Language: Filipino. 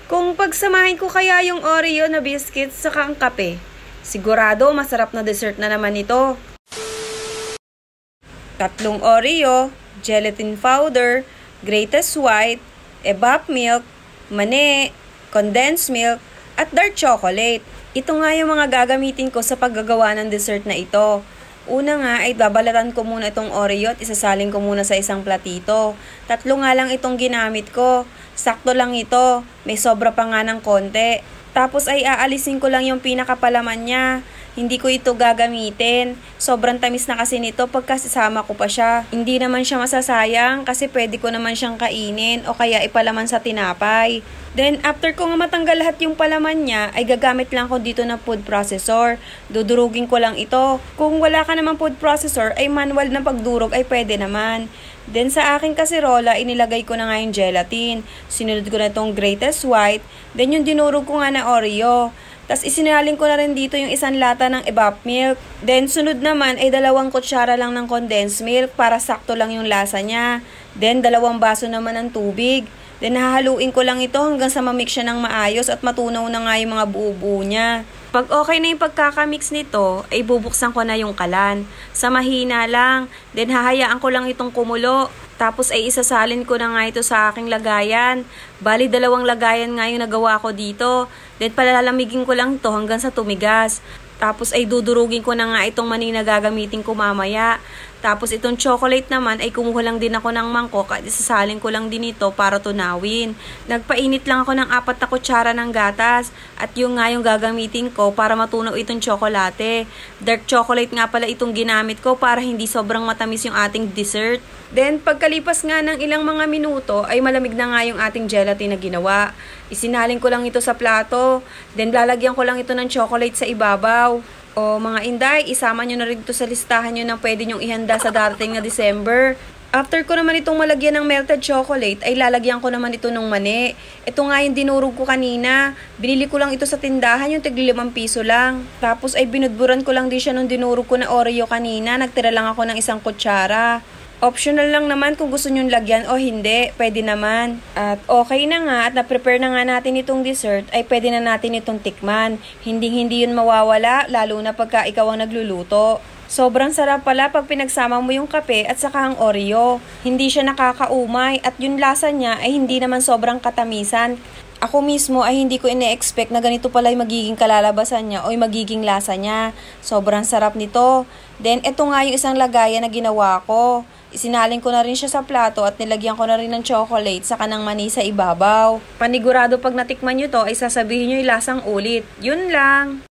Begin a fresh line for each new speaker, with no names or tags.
Kung pagsamahin ko kaya yung Oreo na biscuits sa ang kape, sigurado masarap na dessert na naman ito. 3 Oreo, gelatin powder, greatest white, evap milk, mani, condensed milk, at dark chocolate. Ito nga yung mga gagamitin ko sa paggagawa ng dessert na ito. Una nga ay babalatan ko muna itong Oreo at isasalin ko muna sa isang platito. 3 nga lang itong ginamit ko. Sakto lang ito. May sobra pa nga ng konti. Tapos ay aalisin ko lang yung pinakapalaman niya. Hindi ko ito gagamitin. Sobrang tamis na kasi nito pagkasama ko pa siya. Hindi naman siya masasayang kasi pwede ko naman siyang kainin o kaya ipalaman sa tinapay. Then after ko nga matanggal lahat yung palaman niya, ay gagamit lang ko dito ng food processor. Dudurugin ko lang ito. Kung wala ka naman food processor, ay manual na pagdurog ay pwede naman. Then sa aking kasirola, inilagay ko na nga yung gelatin. Sinunod ko na itong greatest white. Then yung dinurog ko nga na Oreo. Tapos isinalin ko na rin dito yung 1 lata ng evap milk. Then sunod naman ay 2 kutsara lang ng condensed milk para sakto lang yung lasa niya. Then 2 baso naman ng tubig. Then hahaluin ko lang ito hanggang sa mamix siya ng maayos at matunaw na nga yung mga buo-buo niya. Pag okay na yung pagkakamix nito, ay bubuksan ko na yung kalan. Sa mahina lang. Then hahayaan ko lang itong kumulo. Tapos ay isasalin ko na nga ito sa aking lagayan. Bali 2 lagayan nga yung nagawa ko dito. Then palalamigin ko lang ito hanggang sa tumigas. Tapos ay dudurugin ko na nga itong mani na gagamitin ko mamaya. Tapos itong chocolate naman ay kumuha lang din ako ng mangkok at isasalin ko lang din ito para tunawin. Nagpainit lang ako ng 4 na kutsara ng gatas at yung nga yung gagamitin ko para matunaw itong tsokolate. Dark chocolate nga pala itong ginamit ko para hindi sobrang matamis yung ating dessert. Then pagkalipas nga ng ilang mga minuto ay malamig na nga yung ating gelatin na ginawa. Isinalin ko lang ito sa plato. Then lalagyan ko lang ito ng chocolate sa ibabaw. O mga inday, isama nyo na rin ito sa listahan nyo na pwede nyong ihanda sa darating na December. After ko naman itong malagyan ng melted chocolate, ay lalagyan ko naman ito ng mani. Ito nga yung dinurog ko kanina. Binili ko lang ito sa tindahan, yung tigli 5 piso lang. Tapos ay binudburan ko lang din siya nung dinurog ko na Oreo kanina. Nagtira lang ako ng 1 kutsara. Optional lang naman kung gusto nyong lagyan o hindi, pwede naman. At okay na nga at na-prepare na nga natin itong dessert, ay pwede na natin itong tikman. Hindi yun mawawala, lalo na pagka ikaw ang nagluluto. Sobrang sarap pala pag pinagsama mo yung kape at saka ang Oreo. Hindi siya nakakaumay at yung lasa niya ay hindi naman sobrang katamisan. Ako mismo ay hindi ko ine-expect na ganito pala yung magiging kalalabasan niya o yung magiging lasa niya. Sobrang sarap nito. Then, ito nga yung 1 lagayan na ginawa ko. Isinalin ko na rin siya sa plato at nilagyan ko na rin ng chocolate sa kanang mani sa ibabaw. Panigurado pag natikman nyo to ay sasabihin nyo yung lasang ulit. Yun lang!